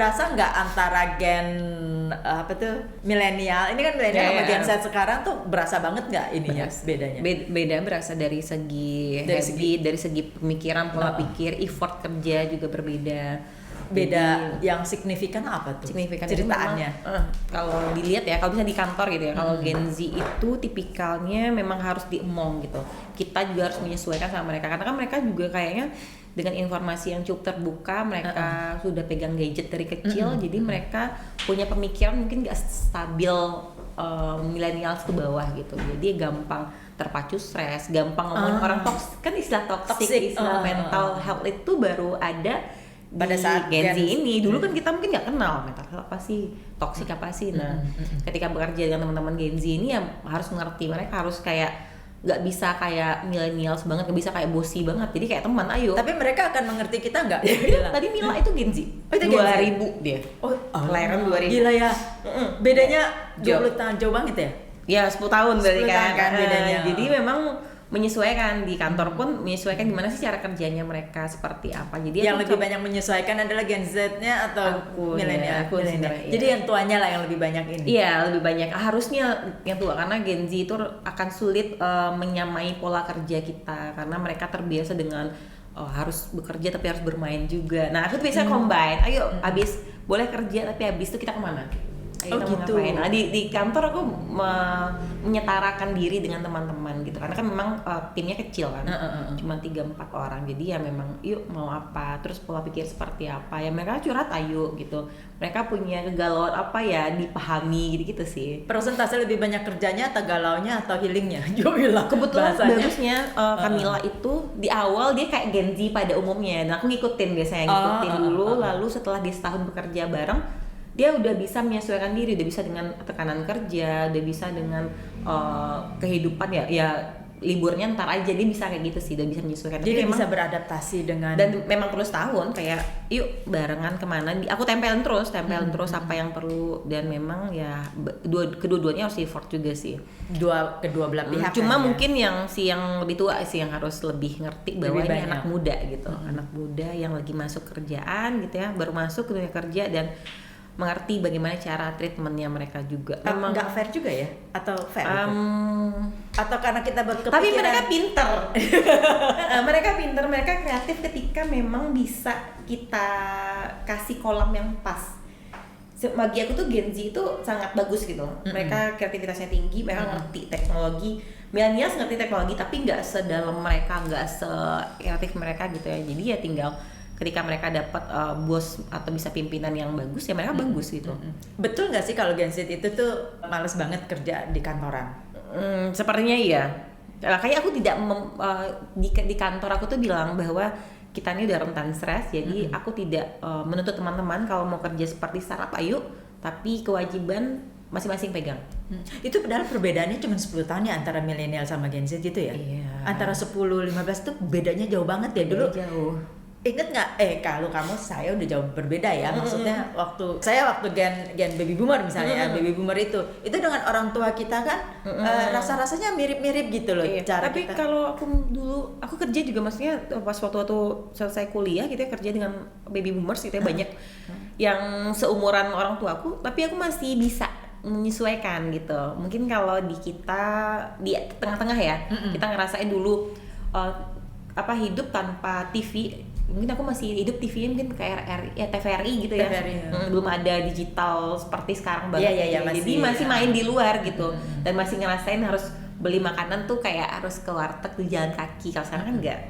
berasa nggak antara gen apa tuh milenial ini kan milenial sama Gen Z sekarang tuh berasa banget nggak ininya bedanya? Beda berasa dari segi dari segi pemikiran, pola pikir, effort kerja juga berbeda. Beda yang signifikan apa tuh? Signifikan ceritaannya. Kalau dilihat ya, kalau bisa di kantor gitu ya, kalau Gen Z itu tipikalnya memang harus diemong gitu. Kita juga harus menyesuaikan sama mereka karena kan mereka juga kayaknya dengan informasi yang cukup terbuka, mereka sudah pegang gadget dari kecil, jadi mereka punya pemikiran mungkin gak stabil millennials ke bawah gitu. Jadi gampang terpacu stres, gampang ngomongin orang toksik, kan istilah toxic istilah mental health itu baru ada pada saat Gen Z ini. Dulu kan kita mungkin nggak kenal mental health apa sih, toksik apa sih. Nah, ketika bekerja dengan teman-teman Gen Z ini ya harus mengerti, mereka harus kayak nggak bisa kayak millennials banget, nggak bisa kayak bossy banget, jadi kayak teman, ayo. Tapi mereka akan mengerti kita nggak? Tadi Mila itu Gen Z, 2000 dia. Kelahiran 2000. Gila ya. Bedanya 20 tahun jauh banget ya? Ya 10 tahun berarti kan bedanya. Jadi memang menyesuaikan di kantor pun menyesuaikan gimana sih cara kerjanya mereka seperti apa. Jadi yang lebih banyak menyesuaikan adalah Gen Z-nya atau milenial? Jadi yang tuanya lah yang lebih banyak ini. Iya, lebih banyak. Harusnya yang tua karena Gen Z itu akan sulit menyamai pola kerja kita karena mereka terbiasa dengan harus bekerja tapi harus bermain juga. Nah, aku tuh biasanya combine. Ayo, abis boleh kerja tapi abis itu kita kemana? Ayo gitu. Ngapain? Nah, di kantor aku menyetarakan diri dengan teman-teman gitu karena kan memang timnya kecil kan, cuma 3-4 orang, jadi ya memang yuk mau apa, terus pola pikir seperti apa ya mereka curhat ayo gitu, mereka punya kegalauan apa ya dipahami gitu sih. Persentase lebih banyak kerjanya atau galaunya atau healingnya? Juga kebetulan bagusnya Camilla itu di awal dia kayak Gen Z pada umumnya, dan aku ngikutin biasanya dulu, lalu setelah dia setahun bekerja bareng dia udah bisa menyesuaikan diri, udah bisa dengan tekanan kerja, udah bisa dengan kehidupan ya liburnya ntar aja, dia bisa kayak gitu sih, udah bisa menyesuaikan. Jadi dia bisa beradaptasi dengan, dan memang terus tahun kayak yuk barengan kemana, aku tempelin terus apa yang perlu, dan memang ya kedua-duanya harus effort juga sih, kedua belah pihak. Cuma mungkin yang lebih tua sih yang harus lebih ngerti bahwa ini anak muda gitu, anak muda yang lagi masuk kerjaan gitu ya, baru masuk ke dunia kerja dan mengerti bagaimana cara treatmentnya mereka juga. Memang nggak fair juga ya? Atau fair? Atau karena kita berkepikiran? Tapi mereka pinter. mereka kreatif ketika memang bisa kita kasih kolam yang pas. Bagi aku tuh Gen Z itu sangat bagus gitu. Mereka kreativitasnya tinggi, mereka ngerti teknologi. Millennials ngerti teknologi tapi nggak sedalam mereka, nggak sekreatif mereka gitu ya. Jadi ya tinggal ketika mereka dapat bos atau bisa pimpinan yang bagus ya mereka bagus gitu. Betul nggak sih kalau Gen Z itu tuh males banget kerja di kantoran? Sepertinya iya. Kayak aku tidak di kantor aku tuh bilang bahwa kita ini udah rentan stres, jadi aku tidak menuntut teman-teman kalau mau kerja seperti startup ayo, tapi kewajiban masing-masing pegang. Itu padahal perbedaannya cuma 10 tahun ya antara milenial sama Gen Z gitu ya? Iya. Antara 10-15 tuh bedanya jauh banget ya dulu. Jauh. Ingat nggak? Kalau kamu saya udah jauh berbeda ya. Maksudnya waktu gen baby boomer misalnya, baby boomer itu dengan orang tua kita kan rasa-rasanya mirip-mirip gitu loh. Iya. Cara tapi kita. kalau aku kerja juga maksudnya pas waktu selesai kuliah gitu ya, kerja dengan baby boomers gitu ya, banyak yang seumuran orang tua aku, tapi aku masih bisa menyesuaikan gitu. Mungkin kalau di kita di tengah-tengah ya, kita ngerasain dulu hidup tanpa TV. Mungkin aku masih hidup TV mungkin kayak TVRI gitu ya. Belum ada digital seperti sekarang banget. Jadi masih main di luar gitu. Dan masih ngerasain harus beli makanan tuh kayak harus ke warteg di jalan kaki. Kalau sekarang kan enggak.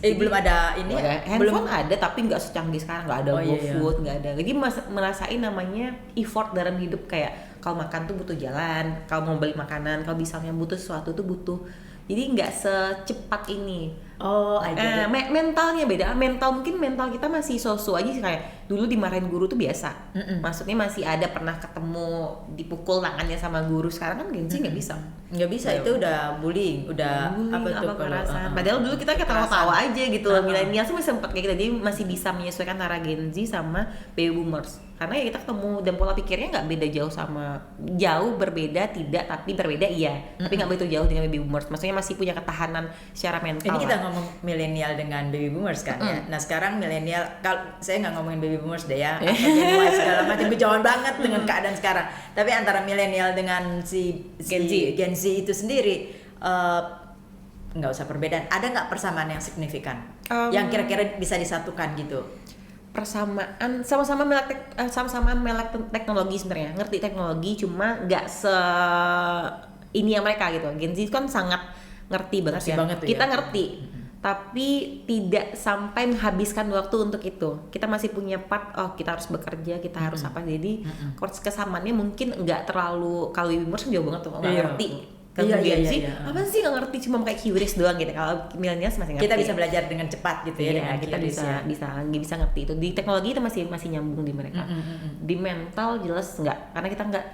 Belum ada ini ya. Handphone ada tapi enggak secanggih sekarang, enggak ada GoFood, enggak ada. Jadi merasain namanya effort dalam hidup, kayak kalau makan tuh butuh jalan, kalau mau beli makanan, kalau misalnya butuh sesuatu tuh butuh. Jadi nggak secepat ini. Mentalnya beda. Mungkin mental kita masih so-so aja sih, kayak dulu dimarahin guru tuh biasa. Maksudnya masih ada pernah ketemu dipukul tangannya sama guru. Sekarang kan Gen Z nggak bisa. Nggak bisa, itu udah bullying, apa tuh kekerasan. Padahal dulu kita ketawa-tawa aja gitu. Milenial tuh masih sempat kayak gitu. Jadi masih bisa menyesuaikan antara Gen Z sama baby boomers. karena ya kita ketemu dan pola pikirnya nggak beda jauh berbeda tidak, tapi berbeda iya, tapi nggak begitu jauh dengan baby boomers. Maksudnya masih punya ketahanan secara mental. Ini kita ngomong milenial dengan baby boomers kan ya. Nah sekarang milenial, kalau saya nggak ngomongin baby boomers deh ya, atau Gen Y segala macam, jauh banget dengan keadaan sekarang. Tapi antara milenial dengan Gen Z itu sendiri, nggak usah perbedaan. Ada nggak persamaan yang signifikan, yang kira-kira bisa disatukan gitu? Persamaan, sama-sama melek teknologi sebenarnya, ngerti teknologi, cuma nggak ini yang mereka gitu. Gen Z kan sangat ngerti banget kita ya. Ngerti, tapi tidak sampai menghabiskan waktu untuk itu. Kita masih punya part, kita harus bekerja, kita harus apa, jadi kesamaannya mungkin nggak terlalu. Kalau baby boomers jauh banget tuh, nggak ngerti. Gen Z, apa sih nggak ngerti, cuma kayak curious doang gitu. Kalau millennials masih ngerti. Kita bisa belajar dengan cepat gitu ya. Iya, kita bisa ngerti itu. Di teknologi itu masih nyambung di mereka. Di mental jelas nggak, karena kita nggak,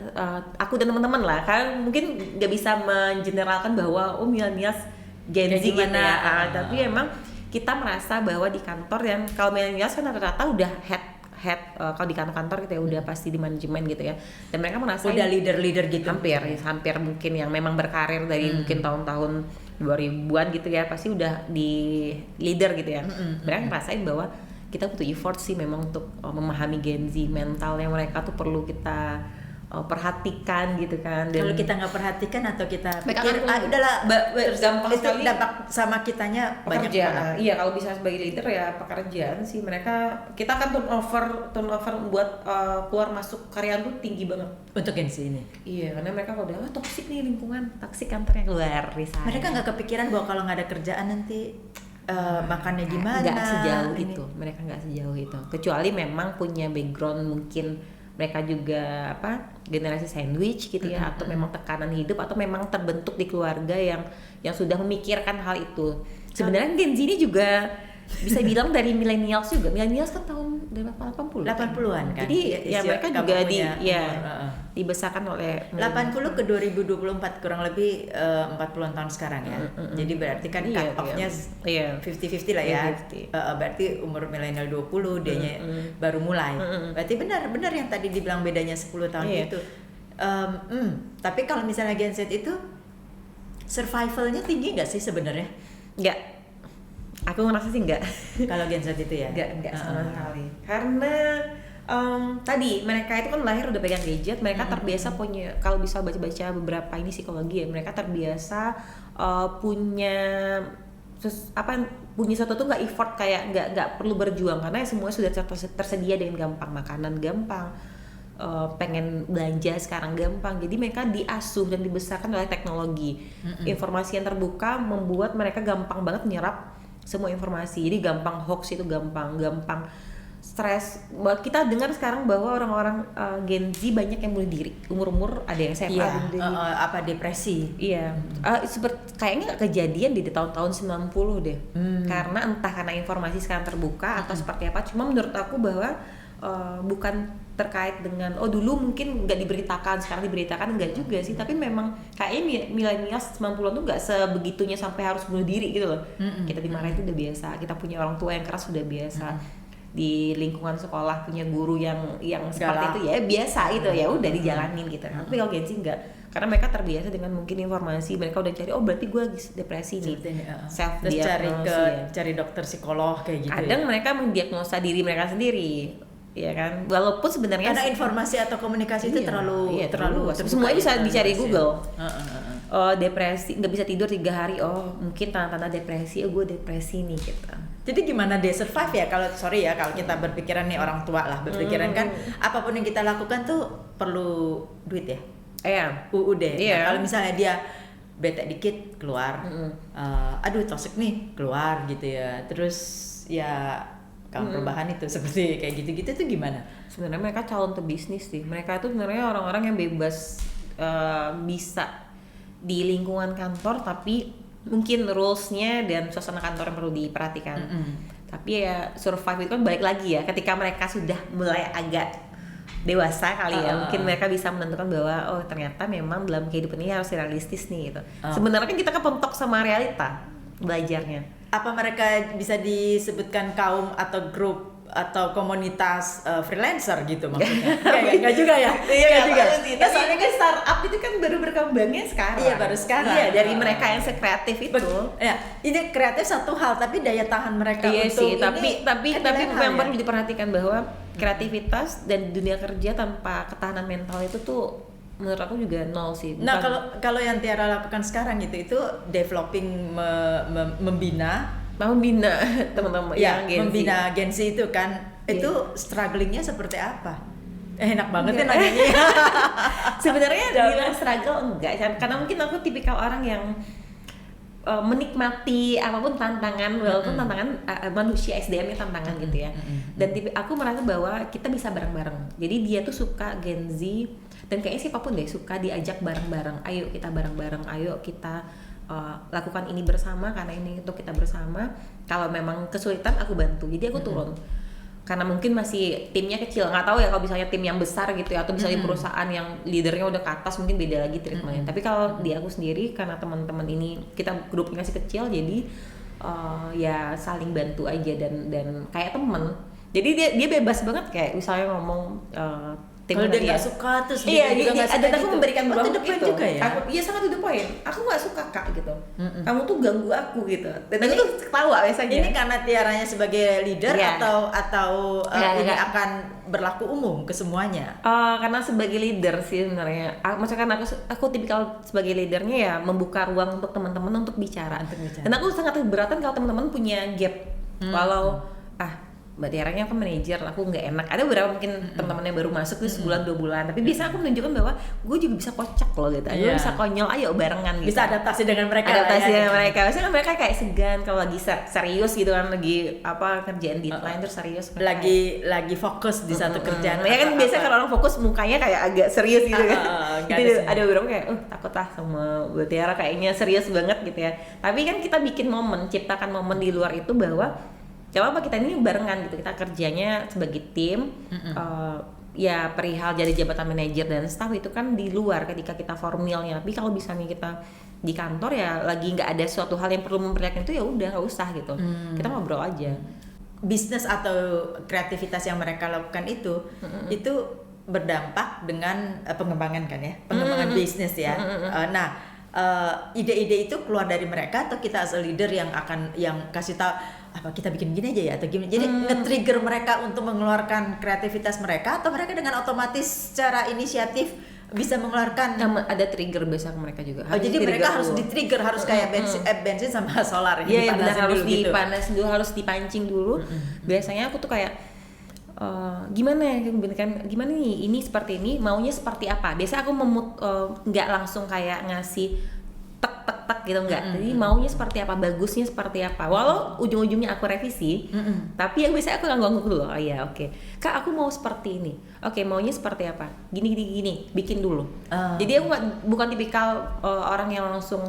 aku dan teman-teman lah, kan mungkin nggak bisa mengeneralkan bahwa millennials Gen Z gitu ya. Tapi emang kita merasa bahwa di kantor, yang kalau millennials kan rata-rata udah head kalau di kantor-kantor gitu ya, udah pasti di manajemen gitu ya, dan mereka merasa udah leader gitu, hampir mungkin yang memang berkarir dari mungkin tahun-tahun 2000-an gitu ya, pasti udah di leader gitu ya. Mereka ngerasain bahwa kita butuh effort sih memang untuk memahami Gen Z, mentalnya mereka tuh perlu kita perhatikan gitu kan. Kalau kita nggak perhatikan atau kita pikir udahlah gampang sekali, dampak sama kitanya banyak banget. Iya, kalau bisa sebagai leader ya pekerjaan sih kita kan turnover buat keluar masuk karyawan tuh tinggi banget untuk Gen Z ini. Iya, karena mereka kalau udah toksik nih lingkungan, toksik kantornya keluar resign. Mereka nggak kepikiran bahwa kalau nggak ada kerjaan nanti makannya gimana. Nggak sejauh itu, mereka nggak sejauh itu, kecuali memang punya background mungkin mereka juga generasi sandwich gitu ya, atau memang tekanan hidup, atau memang terbentuk di keluarga yang sudah memikirkan hal itu. Sebenarnya Gen Z ini juga bisa bilang dari millennials juga. Millennials kan tahun 80-an kan. Jadi ya mereka juga dibesarkan oleh 80 ke 2024, kurang lebih 40-an tahun sekarang ya. Jadi berarti kan cut off-nya 50-50 lah ya. Berarti umur milenial 20, dianya baru mulai. Berarti benar yang tadi dibilang bedanya 10 tahun itu. Tapi kalau misalnya Gen Z itu survivalnya tinggi nggak sih sebenarnya? Nggak. Aku ngerasa sih enggak. Kalau Gen Z itu ya? Enggak sama sekali. Karena tadi mereka itu kan lahir udah pegang gadget, mereka terbiasa punya, kalau bisa baca-baca beberapa ini psikologi ya, mereka terbiasa punya sesuatu tuh nggak effort, kayak nggak perlu berjuang, karena semuanya sudah tersedia dengan gampang. Makanan gampang, pengen belanja sekarang gampang. Jadi mereka diasuh dan dibesarkan oleh teknologi. Informasi yang terbuka membuat mereka gampang banget menyerap semua informasi. Jadi gampang hoax itu, gampang stres. Kita dengar sekarang bahwa orang-orang Gen Z banyak yang bunuh diri. Umur ada yang SMA bunuh diri. Depresi. Iya. Kayaknya kejadian di tahun-tahun 90 deh. Karena informasi sekarang terbuka atau seperti apa. Cuma menurut aku bahwa bukan terkait dengan dulu mungkin nggak diberitakan, sekarang diberitakan, enggak juga sih. Tapi memang kayaknya milenials 90-an tuh nggak sebegitunya sampai harus bunuh diri gitu loh. Kita dimarahin itu udah biasa, kita punya orang tua yang keras sudah biasa, di lingkungan sekolah punya guru yang seperti itu ya biasa itu, ya udah dijalanin gitu. Tapi kalau Gen Z enggak, karena mereka terbiasa dengan mungkin informasi, mereka udah cari berarti gue depresi nih, self diagnosis, cari dokter psikolog kayak gitu. Kadang mereka mendiagnosa diri mereka sendiri, ya kan, walaupun sebenarnya karena informasi atau komunikasi itu terlalu semuanya bisa dicari Google. Depresi, nggak bisa tidur 3 hari, mungkin tanda-tanda depresi, gue depresi nih gitu. Jadi gimana dia survive ya? Kalau kita berpikiran nih, orang tua lah berpikiran kan apapun yang kita lakukan tuh perlu duit ya. UUD. Nah, kalau misalnya dia bete dikit keluar, aduh toxic nih keluar gitu ya. Terus ya kalau perubahan itu seperti kayak gitu-gitu tuh gimana? Sebenarnya mereka calon pebisnis sih. Mereka itu sebenarnya orang-orang yang bebas, bisa di lingkungan kantor, tapi mungkin rules-nya dan suasana kantor yang perlu diperhatikan. Tapi ya survive itu kan balik lagi ya, ketika mereka sudah mulai agak dewasa kali ya, mungkin mereka bisa menentukan bahwa ternyata memang dalam kehidupan ini harus realistis nih gitu. Sebenarnya kan kita kepentok sama realita belajarnya. Apa mereka bisa disebutkan kaum atau grup atau komunitas freelancer gitu maksudnya. Enggak juga ya. Iya juga. Nah, soalnya kan startup itu kan baru berkembangnya sekarang. Iya, baru sekarang. Iya, dari mereka yang sekreatif itu. Ya, ini kreatif satu hal, tapi daya tahan mereka Iya untuk sih, tapi memang perlu ya. diperhatikan bahwa kreativitas dan dunia kerja tanpa ketahanan mental itu tuh menurut aku juga nol sih. Nah, kalau yang Tiara lakukan sekarang itu developing membina teman-teman ya, yang Gen Z. membina Gen Z itu kan. Itu strugglingnya seperti apa? Enak banget ya Enggak. nanyanya. Sebenarnya bilang struggle enggak, karena mungkin aku tipikal orang yang menikmati apapun tantangan, walaupun tantangan manusia SDM-nya tantangan gitu ya. Dan aku merasa bahwa kita bisa bareng-bareng. Jadi dia tuh suka Gen Z dan kayaknya siapapun deh suka diajak bareng-bareng. Ayo kita bareng-bareng, ayo kita lakukan ini bersama karena ini untuk kita bersama. Kalau memang kesulitan aku bantu. Jadi aku turun. Karena mungkin masih timnya kecil, nggak tahu ya kalau misalnya tim yang besar gitu ya, atau misalnya perusahaan yang leadernya udah ke atas mungkin beda lagi treatmentnya. Tapi kalau di aku sendiri karena teman-teman ini kita grupnya masih kecil, jadi ya saling bantu aja dan kayak temen. Jadi dia bebas banget kayak misalnya ngomong Kalau dia nggak suka terus iya, dia juga nggak suka dan aku gitu. memberikan ruang to the point gitu. juga ya. Iya sangat to the point. Aku nggak suka kak gitu. Kamu tuh ganggu aku gitu. Dan aku tuh ketawa biasanya. Ini karena Tiaranya sebagai leader Iya. atau ini Enggak. akan berlaku umum ke semuanya. Karena sebagai leader sih sebenarnya. Maksudnya kan aku tipikal sebagai leadernya ya membuka ruang untuk teman-teman untuk bicara. Dan aku sangat keberatan kalau teman-teman punya gap. Walau Mbak Tiaranya kan manajer, aku nggak enak. Ada beberapa mungkin teman-teman yang baru masuk tuh sebulan 2 bulan, tapi biasanya aku menunjukkan bahwa gue juga bisa kocak loh gitu. Gue bisa konyol, ayo barengan gitu. Bisa adaptasi dengan mereka. Dengan mereka. Biasanya kan mereka kayak segan kalau lagi serius gitu kan, lagi kerjaan deadline terus serius. Lagi fokus di satu kerjaan. Ya kan biasanya kalau orang fokus mukanya kayak agak serius gitu kan. Ada beberapa kayak takut lah sama Mbak Tiara kayaknya serius banget gitu ya. Tapi kan kita bikin momen, ciptakan momen di luar itu bahwa coba apa kita ini barengan gitu, kita kerjanya sebagai tim. Ya perihal jadi jabatan manajer dan staff itu kan di luar ketika kita formalnya. Tapi kalau misalnya kita di kantor ya lagi nggak ada suatu hal yang perlu memperlihatkan itu ya udah nggak usah gitu. Kita ngobrol aja. Bisnis atau kreativitas yang mereka lakukan itu berdampak dengan pengembangan kan ya, pengembangan bisnis ya. Nah, ide-ide itu keluar dari mereka atau kita as a leader yang kasih tahu apa kita bikin gini aja ya atau gimana. Jadi nge-trigger mereka untuk mengeluarkan kreativitas mereka atau mereka dengan otomatis secara inisiatif bisa mengeluarkan. Ada trigger biasa mereka juga. Jadi mereka harus di-trigger, harus kayak bensin sama solar ya, harus dipanasin dulu, harus dipancing dulu. Biasanya aku tuh kayak gimana nih ini seperti ini, maunya seperti apa. Biasa aku nggak langsung kayak ngasih tek gitu enggak. Jadi maunya seperti apa, bagusnya seperti apa. Walau ujung-ujungnya aku revisi, tapi yang biasanya aku ngangguk dulu. Oh iya, oke. Kak, aku mau seperti ini. Oke, maunya seperti apa? Gini, bikin dulu. Jadi aku bukan tipikal orang yang langsung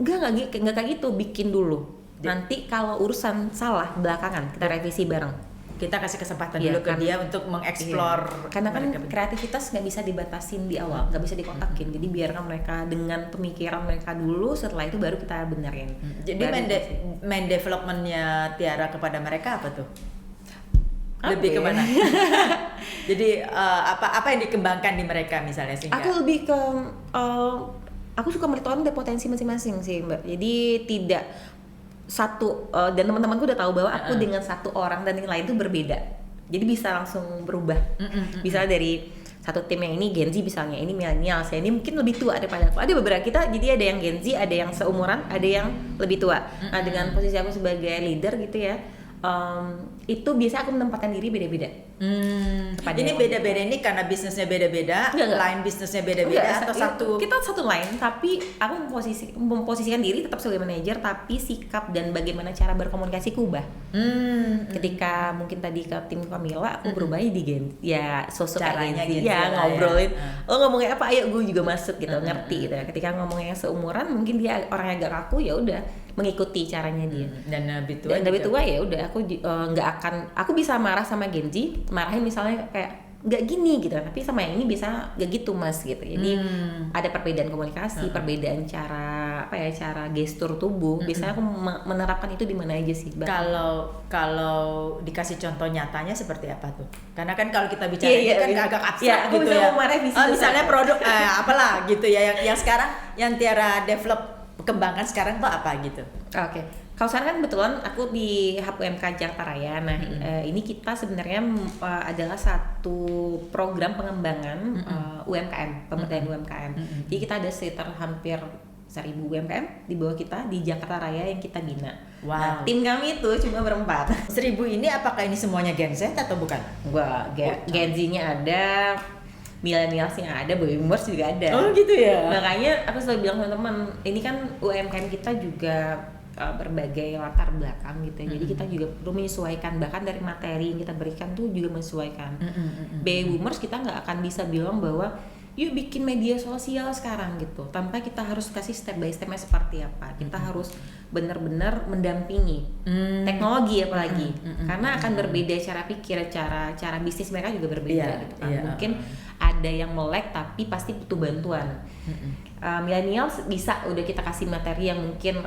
enggak kayak gitu, bikin dulu. Nanti kalau urusan salah belakangan kita revisi bareng. Kita kasih kesempatan dulu ke dia untuk mengeksplor. Karena kan kreativitas nggak bisa dibatasin di awal, nggak bisa dikotakin. Jadi biarkan mereka dengan pemikiran mereka dulu, setelah itu baru kita benerin. Jadi main developmentnya Tiara kepada mereka apa tuh? Lebih kemana? Jadi apa yang dikembangkan di mereka misalnya sih? Aku lebih ke aku suka melihat orang dari potensi masing-masing sih Mbak. Jadi tidak satu dan teman-temanku udah tahu bahwa aku dengan satu orang dan yang lain itu berbeda. Jadi bisa langsung berubah. Bisa dari satu tim yang ini Gen Z misalnya, ini milenial, saya ini mungkin lebih tua daripada aku. Ada beberapa kita, jadi ada yang Gen Z, ada yang seumuran, ada yang lebih tua. Nah dengan posisi aku sebagai leader gitu ya, itu biasa aku menempatkan diri beda-beda. Ini beda-beda ini karena bisnisnya beda-beda, line bisnisnya beda-beda atau satu? Kita satu line, tapi aku memposisikan diri tetap sebagai manajer, tapi sikap dan bagaimana cara berkomunikasi ku ubah. Ketika mungkin tadi ke tim Camilla, aku berubah di Gen, ya sosok caranya gitu, ya ngobrolin, ngomongnya apa, ayo gue juga masuk gitu, ngerti gitu. Ketika ngomongnya seumuran, mungkin dia orang yang agak kaku, ya udah mengikuti caranya dia. Dan lebih tua ya udah aku nggak akan, aku bisa marah sama Gen Z, marahin misalnya kayak nggak gini gitu, tapi sama yang ini bisa nggak gitu mas gitu. Jadi ada perbedaan komunikasi, perbedaan cara cara gestur tubuh. Biasanya aku menerapkan itu di mana aja sih, Bang? Kalau dikasih contoh nyatanya seperti apa tuh? Karena kan kalau kita bicara ini kan agak abstrak gitu ya. Misalnya produk apalah gitu ya yang sekarang yang Tiara develop kembangkan sekarang tuh apa gitu? Oke. Kalau sekarang kan kebetulan aku di Hub UMK Jakarta Raya. Nah, ini kita sebenarnya adalah satu program pengembangan UMKM, pemberdayaan UMKM. Jadi kita ada sekitar hampir 1.000 UMKM di bawah kita di Jakarta Raya yang kita bina. Wow. Nah, tim kami itu cuma berempat. 1.000 ini apakah ini semuanya Gen Z atau bukan? Wah, Gen Z-nya ada, milenialsnya ada, baby boomers juga ada. Oh gitu ya. Makanya aku selalu bilang teman-teman, ini kan UMKM kita juga berbagai latar belakang gitu ya. Jadi kita juga perlu menyesuaikan, bahkan dari materi yang kita berikan tuh juga menyesuaikan. Baby boomers kita nggak akan bisa bilang bahwa yuk bikin media sosial sekarang gitu tanpa kita harus kasih step by stepnya seperti apa. Kita harus benar-benar mendampingi teknologi apalagi karena akan berbeda cara pikir, cara bisnis mereka juga berbeda gitu kan. Mungkin ada yang melek tapi pasti butuh bantuan. Milenial bisa udah kita kasih materi yang mungkin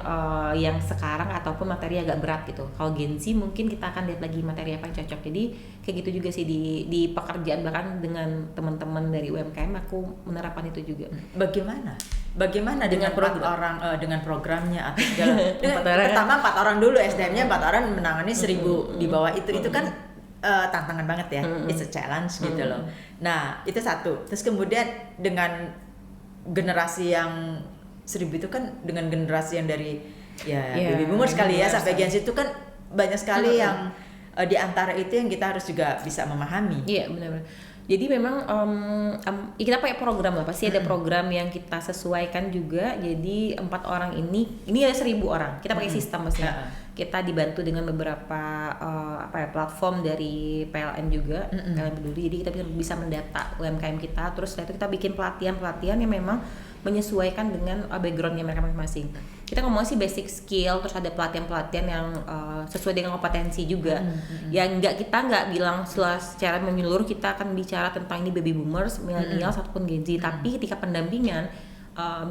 yang sekarang ataupun materi agak berat gitu. Kalau Gen Z mungkin kita akan lihat lagi materi apa yang cocok. Jadi kayak gitu juga sih di pekerjaan, bahkan dengan teman-teman dari UMKM aku menerapkan itu juga. Bagaimana dengan orang dengan programnya atau pertama 4 orang dulu, SDM-nya 4 orang menangani 1.000 di bawah itu kan tantangan banget ya. It's a challenge gitu loh. Nah, itu satu. Terus kemudian dengan generasi yang 1.000 itu kan dengan generasi yang dari baby boomers sekali ya sampai Gen Z itu kan banyak sekali yang di antara itu yang kita harus juga bisa memahami. Iya, benar-benar. Jadi memang kita pakai program lah, pasti ada program yang kita sesuaikan juga. Jadi 4 orang ini ada 1.000 orang. Kita pakai sistem maksudnya. Kita dibantu dengan beberapa platform dari PLN juga, PLN Peduli. Jadi kita bisa mendata UMKM kita. Terus setelah itu kita bikin pelatihan yang memang menyesuaikan dengan backgroundnya mereka masing-masing. Kita ngomong sih basic skill, terus ada pelatihan-pelatihan yang sesuai dengan kompetensi juga. Yang kita nggak bilang secara menyeluruh kita akan bicara tentang ini baby boomers, millennials ataupun Gen Z. Tapi ketika pendampingan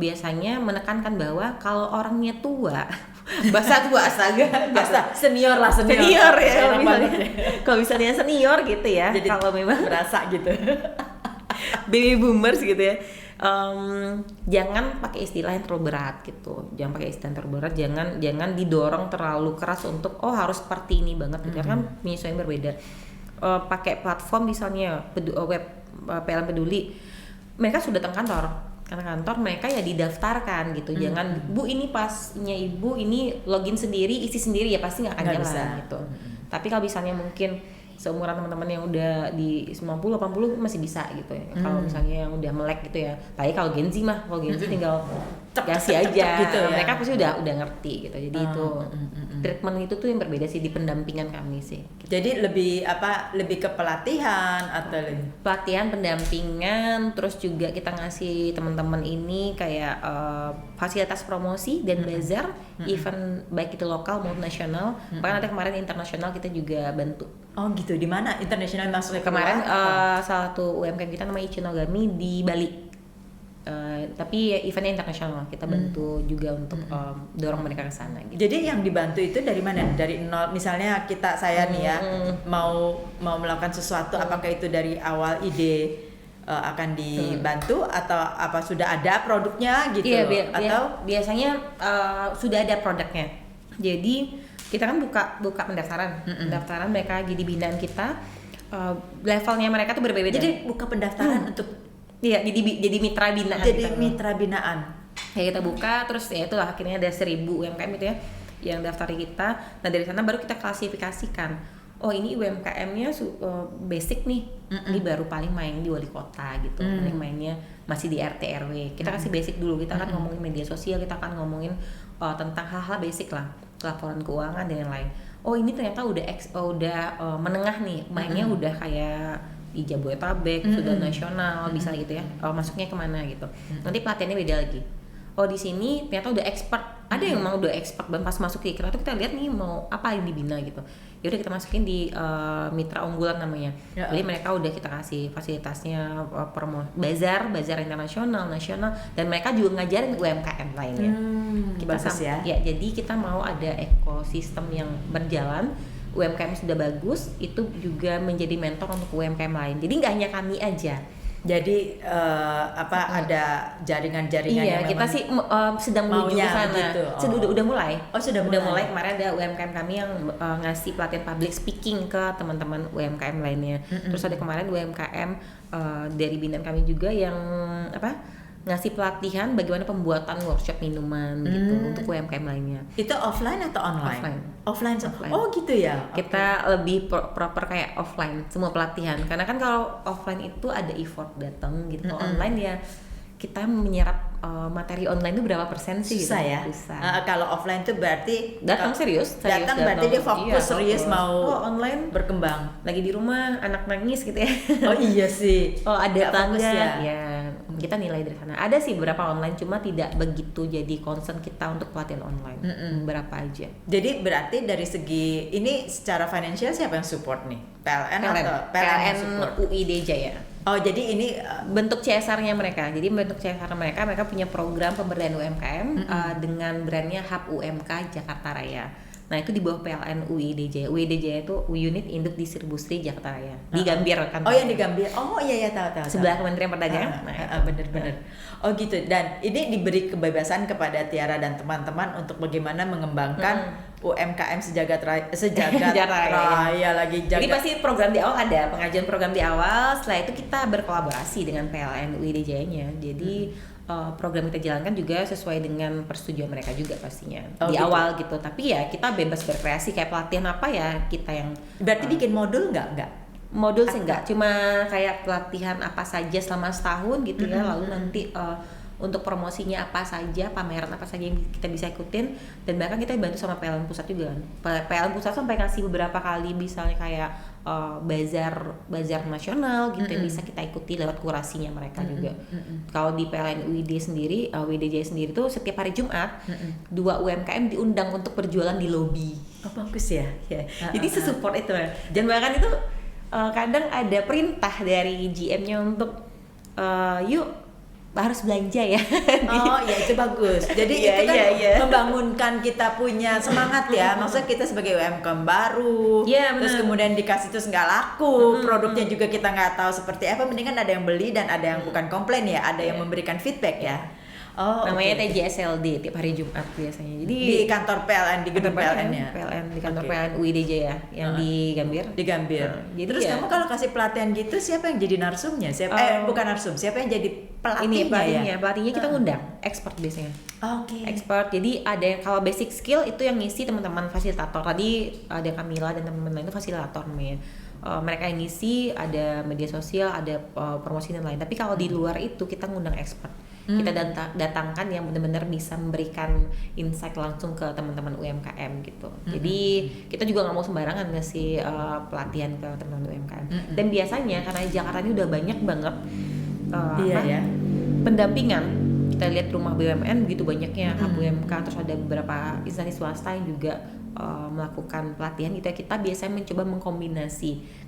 biasanya menekankan bahwa kalau orangnya tua bahasa senior ya kalau misalnya senior gitu ya, kalau memang berasa gitu baby boomers gitu ya, jangan pakai istilah yang terlalu berat gitu, jangan didorong terlalu keras untuk harus seperti ini banget gitu. Kan menyesuaikan berbeda. Pakai platform misalnya web PLN Peduli, mereka sudah datang kantor mereka ya didaftarkan gitu. Jangan Bu ini pasnya Ibu ini login sendiri, isi sendiri ya pasti nggak akan jalan gitu. Tapi kalau misalnya mungkin seumuran teman-teman yang udah di 90-80 masih bisa gitu ya. Kalau misalnya yang udah melek gitu ya. Tapi kalau Gen Z tinggal kasih aja gitu ya. Mereka pasti udah ngerti gitu. Jadi itu treatment itu tuh yang berbeda sih di pendampingan kami sih. Jadi lebih ke pelatihan atau pelatihan, pendampingan, terus juga kita ngasih teman-teman ini kayak fasilitas promosi dan bazar, event baik itu lokal maupun nasional. Bahkan ada kemarin internasional kita juga bantu. Oh gitu, di mana internasional maksudnya? Kemarin salah satu UMKM kita namanya Ichinogami di Bali. Tapi eventnya internasional, kita bantu juga untuk dorong mereka ke sana gitu. Jadi yang dibantu itu dari mana? Dari nol, misalnya saya nih ya mau melakukan sesuatu, apakah itu dari awal ide akan dibantu atau apa sudah ada produknya gitu? Iya, atau biasanya sudah ada produknya. Jadi kita kan buka pendaftaran, pendaftaran mereka jadi binaan kita, levelnya mereka tuh berbeda. Jadi buka pendaftaran untuk jadi mitra binaan. Jadi mitra binaan. Ya kita buka, terus ya itulah akhirnya ada 1.000 UMKM itu ya yang daftar di kita. Nah dari sana baru kita klasifikasikan. Oh ini UMKM-nya basic nih, ini baru paling main di wali kota gitu, paling mainnya masih di RT RW. Kita kasih basic dulu, kita akan ngomongin media sosial, kita akan ngomongin tentang hal-hal basic lah, laporan keuangan dan yang lain. Oh ini ternyata udah menengah nih, mainnya udah kayak di Jabodetabek, sudah nasional bisa gitu ya. Masuknya kemana gitu. Nanti pelatihannya beda lagi. oh di sini ternyata udah expert, ada yang memang udah expert, dan pas masuk di Ikra tuh kita lihat nih mau apa yang dibina gitu, ya udah kita masukin di mitra unggulan namanya. Jadi mereka udah kita kasih fasilitasnya, bazar internasional, nasional, dan mereka juga ngajarin UMKM lainnya. Kita bagus ya. Ya, jadi kita mau ada ekosistem yang berjalan. UMKM sudah bagus, itu juga menjadi mentor untuk UMKM lain. Jadi nggak hanya kami aja. Jadi ada jaringan-jaringan iya, yang kita sih sedang menuju ke sana. Gitu. Udah mulai. Oh, sudah mulai. Kemarin ada UMKM kami yang ngasih pelatihan public speaking ke teman-teman UMKM lainnya. Terus ada kemarin UMKM dari binaan kami juga yang ngasih pelatihan bagaimana pembuatan workshop minuman gitu untuk UMKM lainnya. Itu offline atau online? Offline. Oh gitu ya. Kita lebih proper kayak offline semua pelatihan, karena kan kalau offline itu ada effort datang gitu. Kalau online ya kita menyerap materi online itu berapa persen sih? Susah gitu. ya. Susah. Kalau offline tuh berarti datang serius datang berarti dia fokus serius mau online berkembang. Lagi di rumah anak nangis gitu ya. Oh iya sih. Oh ada tangga ya. Kita nilai dari sana. Ada sih beberapa online, cuma tidak begitu jadi concern kita untuk pelatihan online. Berapa aja. Jadi berarti dari segi ini secara financial siapa yang support nih? PLN UI Jaya. Oh jadi ini bentuk CSR-nya mereka. Jadi bentuk CSR mereka punya program pemberdayaan UMKM dengan brandnya Hub UMK Jakarta Raya. Nah itu di bawah PLN UIDJ. UIDJ itu Unit Induk Distribusi Jakarta Raya. Di Gambir kan. Oh yang di Gambir. Oh iya tahu. Sebelah Kementerian Perdagangan. Bener. Oh gitu. Dan ini diberi kebebasan kepada Tiara dan teman-teman untuk bagaimana mengembangkan UMKM sejagat raya lagi. Jadi pasti program di awal ada pengajuan program di awal. Setelah itu kita berkolaborasi dengan PLN UIDJ-nya. Jadi program kita jalankan juga sesuai dengan persetujuan mereka juga pastinya di awal gitu. Tapi ya kita bebas berkreasi, kayak pelatihan apa ya kita yang. Berarti bikin modul nggak? Modul sih nggak, cuma kayak pelatihan apa saja selama setahun gitu ya. Lalu nanti untuk promosinya apa saja, pameran apa saja yang kita bisa ikutin, dan bahkan kita dibantu sama PLN pusat juga kan. PLN pusat sampai kasih beberapa kali misalnya kayak bazar nasional gitu yang bisa kita ikuti lewat kurasinya mereka juga. Kalau di PLN WDJ sendiri tuh setiap hari Jumat 2 UMKM diundang untuk berjualan di lobi. Oh bagus ya. Jadi sesupport itu. Dan bahkan itu kadang ada perintah dari GM-nya untuk yuk harus belanja ya. Oh ya itu bagus. Jadi itu kan membangunkan kita punya semangat ya. Maksudnya kita sebagai UMKM baru, terus kemudian dikasih terus nggak laku, produknya juga kita nggak tahu seperti apa. Mendingan ada yang beli dan ada yang bukan komplain ya, ada yang memberikan feedback ya. Oh, namanya TJSLD tiap hari Jumat biasanya. Jadi di kantor PLN, di gedung PLN ya. Di kantor PLN UIDJ ya, yang di Gambir. Di Gambir. Jadi terus kamu kalau kasih pelatihan gitu siapa yang jadi narsumnya? Bukan narsum, siapa yang jadi pelatihnya? Pelatihnya kita ngundang expert biasanya. Expert. Jadi ada yang kalau basic skill itu yang ngisi teman-teman fasilitator. Tadi ada Kamila dan teman-teman lain itu fasilitator namanya. Mereka yang ngisi, ada media sosial, ada promosi dan lain. Tapi kalau di luar itu kita ngundang expert. Kita datangkan yang benar-benar bisa memberikan insight langsung ke teman-teman UMKM gitu. Jadi kita juga nggak mau sembarangan ngasih pelatihan ke teman-teman UMKM. Dan biasanya karena Jakarta ini udah banyak banget pendampingan. Kita lihat rumah BUMN begitu banyaknya, UMK, terus ada beberapa instansi swasta yang juga melakukan pelatihan gitu ya. Kita biasanya mencoba mengkombinasi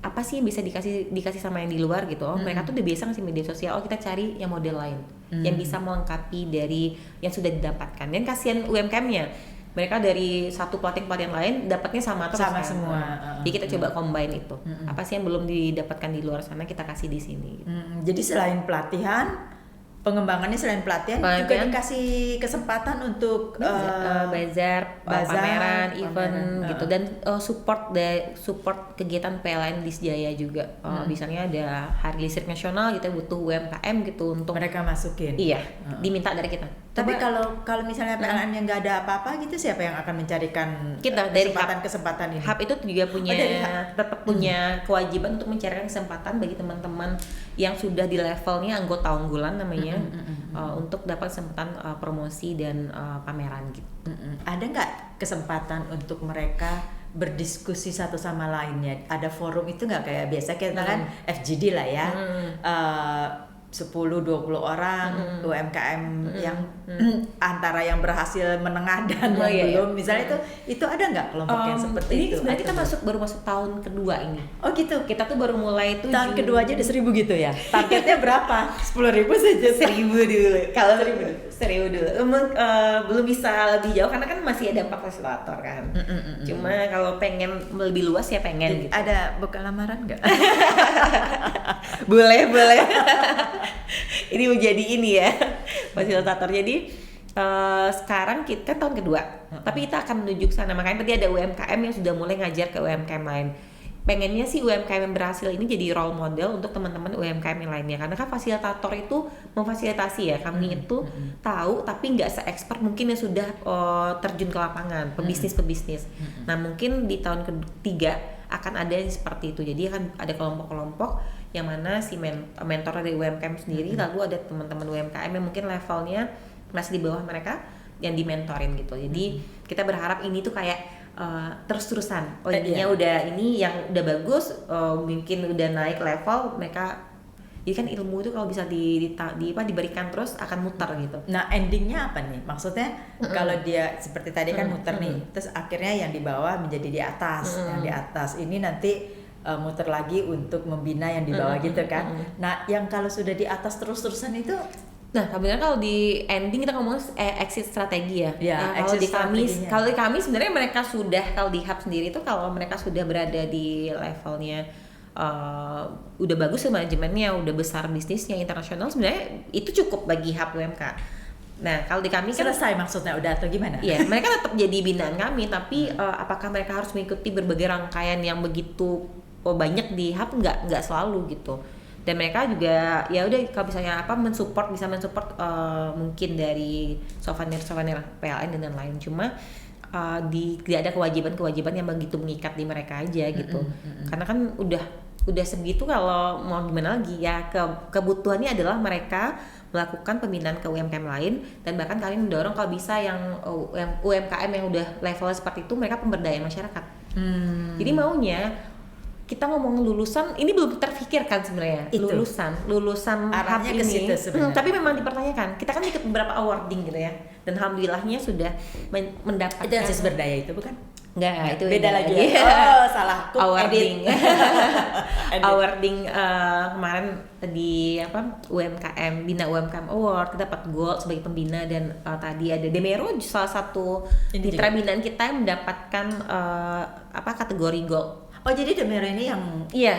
apa sih yang bisa dikasih sama yang di luar gitu. Mereka tuh udah biasa ngasih media sosial, kita cari yang model lain yang bisa melengkapi dari yang sudah didapatkan. Dan kasihan UMKM-nya, mereka dari satu pelatihan lain dapatnya sama terus sama semua. Jadi kita coba combine itu. Apa sih yang belum didapatkan di luar sana, kita kasih di sini gitu. Jadi selain pelatihan, pengembangannya selain pelatihan juga dikasih kesempatan untuk bazar, pameran, event gitu, dan support kegiatan PLN Disjaya juga. Misalnya ada hari listrik nasional, kita butuh UMKM gitu untuk mereka masukin. Iya, diminta dari kita. Tapi kalau misalnya PLN yang nggak ada apa-apa gitu, siapa yang akan mencarikan kita dari kesempatan ini? Hub itu juga tetap punya kewajiban untuk mencarikan kesempatan bagi teman-teman yang sudah di levelnya anggota unggulan namanya, untuk dapat kesempatan promosi dan pameran gitu. Ada nggak kesempatan untuk mereka berdiskusi satu sama lainnya? Ada forum itu nggak kayak biasa kita kan FGD lah ya. 10-20 orang UMKM yang antara yang berhasil menengah dan yang belum, misalnya itu ada nggak kelompok yang seperti ini itu? Sebenarnya kita baru masuk tahun kedua ini. Oh gitu. Kita tuh baru mulai itu tahun kedua aja udah 1.000 gitu ya. Targetnya berapa? 10.000 saja. 1.000 dulu. Kalau 1.000 dulu. Belum bisa lebih jauh karena kan masih ada 4 fasilitator kan. Cuma kalau pengen lebih luas ya pengen gitu. Ada buka lamaran nggak? boleh. Ini menjadi ini ya fasilitator. Jadi sekarang kita tahun kedua, tapi kita akan menuju ke sana. Makanya tadi ada UMKM yang sudah mulai ngajar ke UMKM lain. Pengennya sih UMKM yang berhasil ini jadi role model untuk teman-teman UMKM yang lainnya, karena kan fasilitator itu memfasilitasi ya, kami itu tahu tapi nggak se-expert mungkin yang sudah terjun ke lapangan pebisnis. Nah mungkin di tahun ketiga akan ada yang seperti itu. Jadi akan ada kelompok-kelompok yang mana si mentor dari UMKM sendiri, lalu ada teman-teman UMKM yang mungkin levelnya masih di bawah mereka yang dimentorin gitu. Jadi kita berharap ini tuh kayak terus-terusan. Ininya udah ini yang udah bagus, mungkin udah naik level mereka. Jadi kan ilmu itu kalau bisa diberikan terus akan muter gitu. Nah endingnya apa nih? Maksudnya kalau dia seperti tadi kan muter nih, terus akhirnya yang di bawah menjadi di atas, yang di atas ini nanti muter lagi untuk membina yang di bawah gitu kan. Nah yang kalau sudah di atas terus-terusan itu, nah sebenarnya kalau di ending kita ngomong exit strategi ya. Kalau di kami sebenarnya mereka sudah, kalau di Hub sendiri itu kalau mereka sudah berada di levelnya udah bagus manajemennya, udah besar bisnisnya internasional, sebenarnya itu cukup bagi Hub UMK. Nah kalau di kami kan selesai maksudnya udah atau gimana? Iya, mereka tetap jadi binaan kami, tapi apakah mereka harus mengikuti berbagai rangkaian yang begitu banyak di Hub? Nggak selalu gitu. Dan mereka juga ya udah kalau misalnya bisa mensupport mungkin dari souvenir PLN dan lain-lain. Cuma tidak ada kewajiban yang begitu mengikat di mereka aja gitu. Karena kan udah segitu, kalau mau gimana lagi ya, kebutuhannya adalah mereka melakukan pembinaan ke UMKM lain, dan bahkan kami mendorong kalau bisa yang UMKM yang udah levelnya seperti itu mereka pemberdayaan masyarakat. Jadi maunya kita ngomong lulusan ini belum terfikirkan sebenarnya, lulusan arahnya ke situ sebenarnya. Tapi memang dipertanyakan. Kita kan ikut beberapa awarding gitu ya, dan alhamdulillahnya sudah mendapatkan. Itu akses berdaya itu bukan? Enggak, itu beda lagi. Oh, salah. Awarding. Awarding kemarin di UMKM Bina UMKM Award, kita dapat gold sebagai pembina, dan tadi ada Demero salah satu mitra binaan kita yang mendapatkan kategori gold. Oh jadi Demero ini yang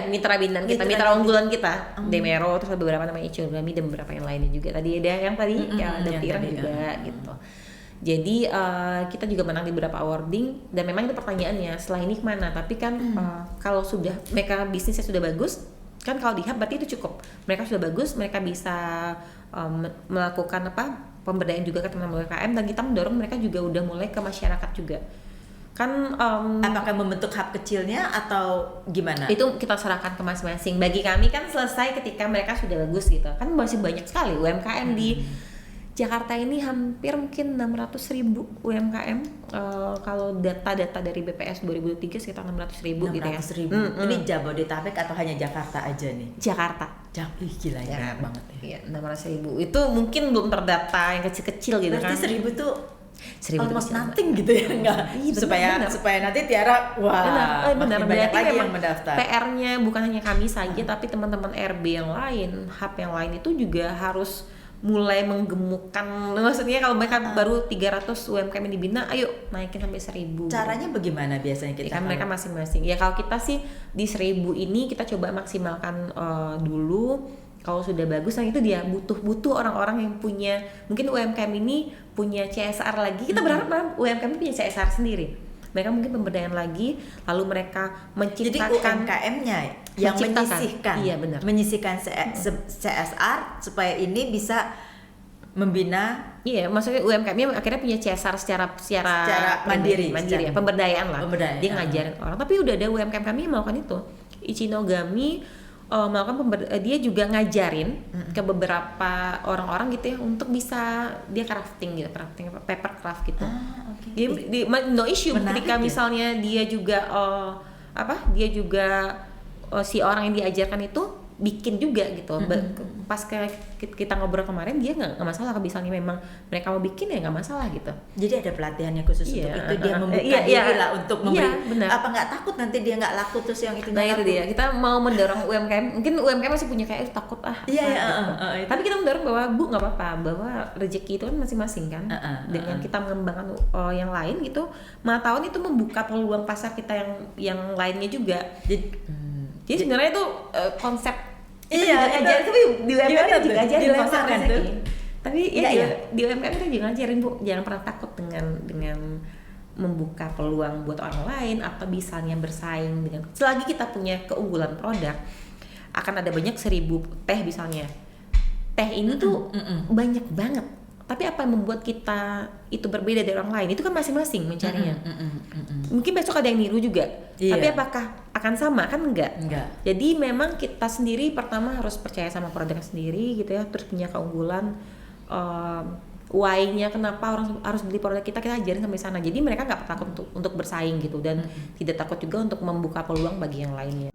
mitra binaan kita, mitra unggulan kita. Demero, terus ada beberapa namanya Ichigami dan beberapa yang lainnya juga. Tadi ada yang ada Tirang juga gitu. Jadi kita juga menang di beberapa awarding, dan memang itu pertanyaannya setelah ini kemana. Tapi kan kalau sudah mereka bisnisnya sudah bagus, kan kalau di Hub berarti itu cukup. Mereka sudah bagus, mereka bisa melakukan pemberdayaan juga ke teman-teman UMKM, dan kita mendorong mereka juga udah mulai ke masyarakat juga. Kan apakah membentuk hub kecilnya atau gimana? Itu kita serahkan ke masing-masing. Bagi kami kan selesai ketika mereka sudah bagus gitu. Kan masih banyak sekali UMKM di Jakarta ini, hampir mungkin 600.000 UMKM. Kalau data-data dari BPS 2003 sekitar 600.000 gitu ya. 600.000. Ini Jabodetabek atau hanya Jakarta aja nih? Jakarta. Gila ya, banget ya. Iya, 600.000. Itu mungkin belum terdata yang kecil-kecil gitu. Berarti kan. 1.000 tuh almost itu nothing gitu ya, enggak? Supaya nanti Tiara benar. banyak lagi yang memang mendaftar. PR-nya bukan hanya kami saja, tapi teman-teman RB yang lain, hub yang lain itu juga harus mulai menggemukkan. Maksudnya kalau mereka baru 300 UMKM yang dibina, ayo naikin sampai 1.000. Caranya bagaimana biasanya kita? Kan mereka masing-masing. Ya kalau kita sih di 1.000 ini kita coba maksimalkan dulu. Kalau sudah bagus, nah itu dia butuh orang-orang yang punya, mungkin UMKM ini punya CSR lagi. Kita berharap UMKM punya CSR sendiri. Mereka mungkin pemberdayaan lagi, lalu mereka menciptakan. Jadi UMKM-nya yang menyisihkan, iya benar, menyisihkan CSR supaya ini bisa membina. Iya, maksudnya UMKM-nya akhirnya punya CSR secara mandiri ya, pemberdayaan lah. Dia ngajarin orang. Tapi udah ada UMKM kami yang melakukan itu. Ichinogami melakukan dia juga ngajarin ke beberapa orang-orang gitu ya, untuk bisa dia crafting paper craft gitu. Jadi no issue ketika misalnya dia juga si orang yang diajarkan itu bikin juga gitu. Pas kita ngobrol kemarin dia nggak masalah kalau misalnya memang mereka mau bikin ya nggak masalah gitu. Jadi ada pelatihannya khusus untuk itu, dia membuka diri lah untuk memberi. Apa nggak takut nanti dia nggak laku terus yang itu? Nah itu dia, kita mau mendorong UMKM, mungkin UMKM masih punya kayak takut gitu. Tapi kita mendorong bahwa Bu nggak apa-apa, bahwa rezeki itu kan masing-masing kan. Dengan kita mengembangkan yang lain gitu, tahun itu membuka peluang pasar kita yang lainnya juga. Jadi sebenarnya itu konsep kita juga ngajarin, tapi di UMKM kita juga ngajarin pasar rezeki. Tapi di UMKM kita juga ngajarin Bu, jangan pernah takut dengan membuka peluang buat orang lain atau misalnya bersaing dengan, selagi kita punya keunggulan produk, akan ada banyak 1000 teh misalnya. Teh ini tuh banyak banget. Tapi apa yang membuat kita itu berbeda dari orang lain? Itu kan masing-masing mencarinya. Mungkin besok ada yang niru juga. Tapi apakah akan sama? Kan enggak. Jadi memang kita sendiri pertama harus percaya sama produknya sendiri gitu ya. Terus punya keunggulan. Why-nya kenapa orang harus beli produk kita ajarin sampai sana. Jadi mereka nggak takut untuk bersaing gitu. Dan tidak takut juga untuk membuka peluang bagi yang lainnya.